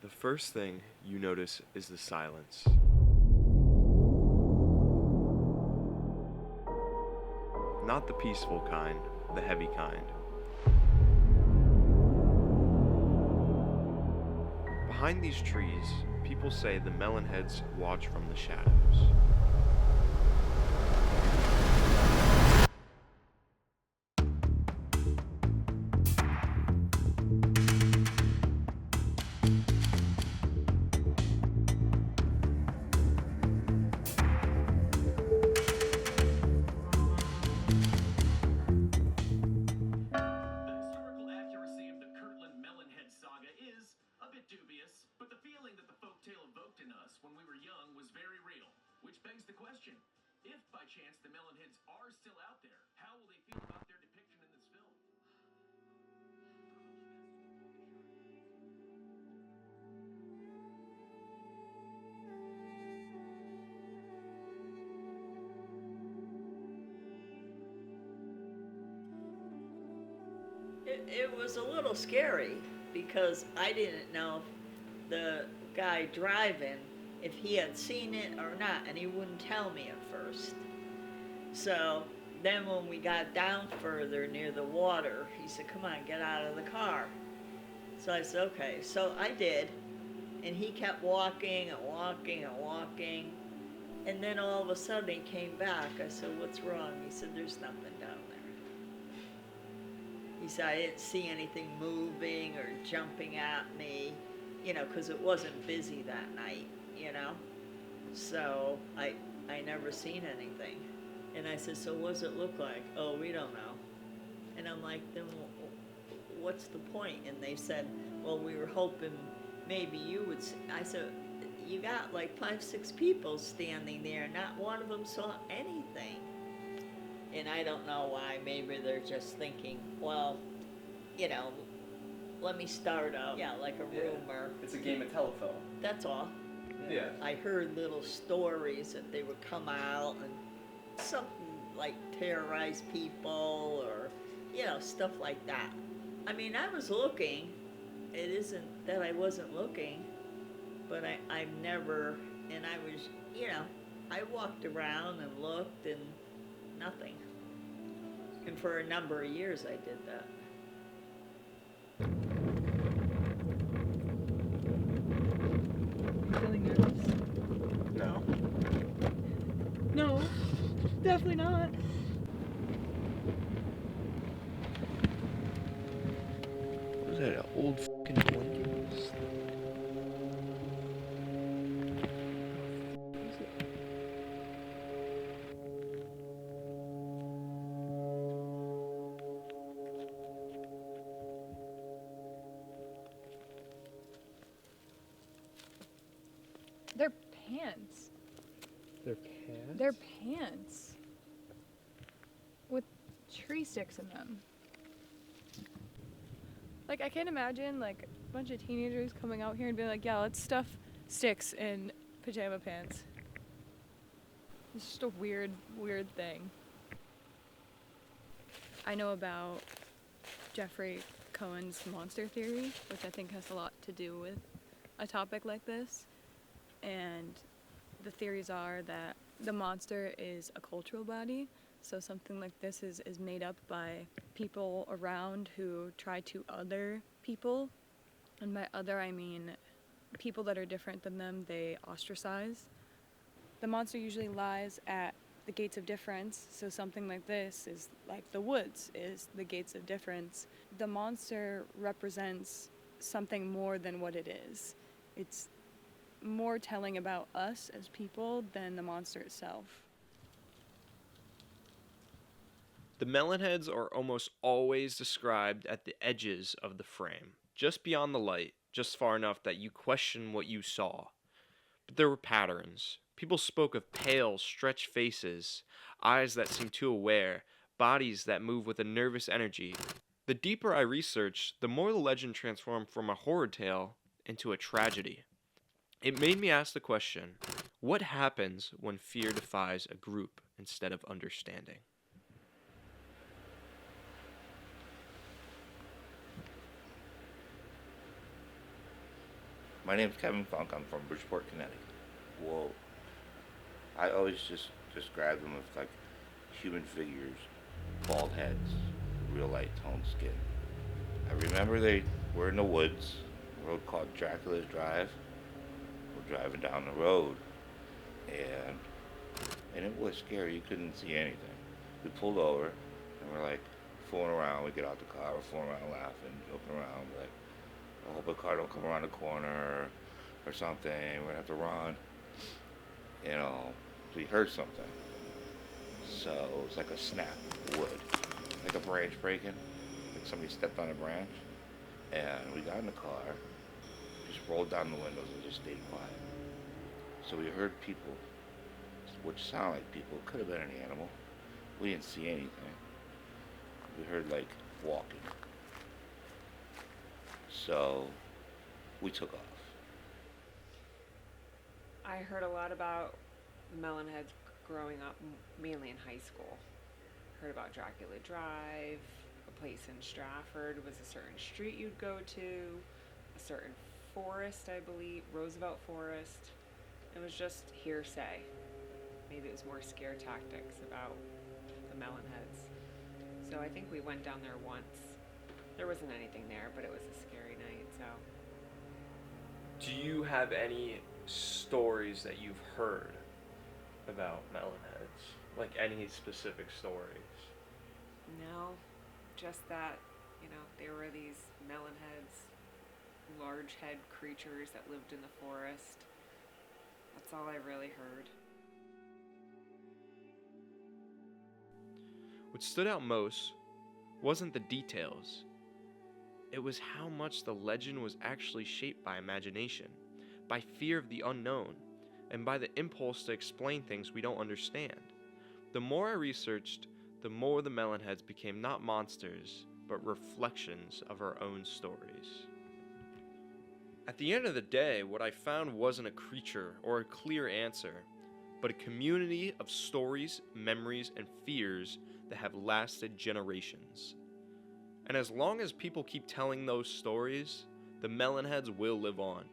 The first thing you notice is the silence. Not the peaceful kind, the heavy kind. Behind these trees, people say the melonheads watch from the shadows. Dubious, but the feeling that the folktale evoked in us when we were young was very real. Which begs the question, if by chance the Melonheads are still out there, how will they feel about their depiction in this film? It was a little scary because I didn't know if the guy driving, if he had seen it or not, and he wouldn't tell me at first. So then when we got down further near the water, he said, "Come on, get out of the car." So I said, "Okay." So I did, and he kept walking and walking and walking. And then all of a sudden he came back. I said, "What's wrong?" He said, "There's nothing down there." He said, "I didn't see anything moving or jumping at me, because it wasn't busy that night, So I never seen anything. And I said, "So what does it look like?" "Oh, we don't know." And I'm like, "Then what's the point?" And they said, "Well, we were hoping maybe you would see." I said, "You got like 5, 6 people standing there. Not one of them saw anything." And I don't know why. Maybe they're just thinking, well, let me start out, like a rumor. It's a game of telephone. That's all. Yeah. I heard little stories that they would come out and something like terrorize people or, stuff like that. I mean, I was looking. It isn't that I wasn't looking, but I've never, and I was, I walked around and looked and nothing. And for a number of years I did that. Feeling nervous? No. No, definitely not. Was that an old fucking blanket? They're pants. They're cats? They're pants. With tree sticks in them. Like, I can't imagine, like, a bunch of teenagers coming out here and being like, "Yeah, let's stuff sticks in pajama pants." It's just a weird, weird thing. I know about Jeffrey Cohen's monster theory, which I think has a lot to do with a topic like this. And the theories are that the monster is a cultural body, so something like this is made up by people around who try to other people, and by other I mean people that are different than them, they ostracize. The monster usually lies at the gates of difference, so something like this is like the woods is the gates of difference. The monster represents something more than what it is. It's more telling about us as people than the monster itself. The melonheads are almost always described at the edges of the frame, just beyond the light, just far enough that you question what you saw. But there were patterns. People spoke of pale, stretched faces, eyes that seemed too aware, bodies that move with a nervous energy. The deeper I researched, the more the legend transformed from a horror tale into a tragedy. It made me ask the question, what happens when fear defies a group instead of understanding? My name's Kevin Fonck. I'm from Bridgeport, Connecticut. Well, I always just describe them as like human figures, bald heads, real light toned skin. I remember they were in the woods, a road called Dracula's Drive. We're driving down the road, and it was scary. You couldn't see anything. We pulled over, and we're like fooling around. We get out the car, we're fooling around, laughing, joking around. We're like, I hope a car don't come around the corner or something. We're gonna have to run. You know, we heard something. So it was like a snap of wood, like a branch breaking, like somebody stepped on a branch. And we got in the car, just rolled down the windows and just stayed quiet. So we heard people, which sound like people, could have been an animal. We didn't see anything. We heard like walking. So we took off. I heard a lot about the Melonheads growing up, mainly in high school. Heard about Dracula Drive, a place in Stratford was a certain street you'd go to, a certain forest, I believe, Roosevelt Forest. It was just hearsay. Maybe it was more scare tactics about the Melonheads. So I think we went down there once. There wasn't anything there, but it was a scary night, so. Do you have any stories that you've heard about Melonheads? Like any specific stories? No, just that, they were these Melonheads, large head creatures that lived in the forest. That's all I really heard. What stood out most wasn't the details. It was how much the legend was actually shaped by imagination, by fear of the unknown, and by the impulse to explain things we don't understand. The more I researched, the more the Melonheads became not monsters, but reflections of our own stories. At the end of the day, what I found wasn't a creature or a clear answer, but a community of stories, memories, and fears that have lasted generations. And as long as people keep telling those stories, the Melonheads will live on.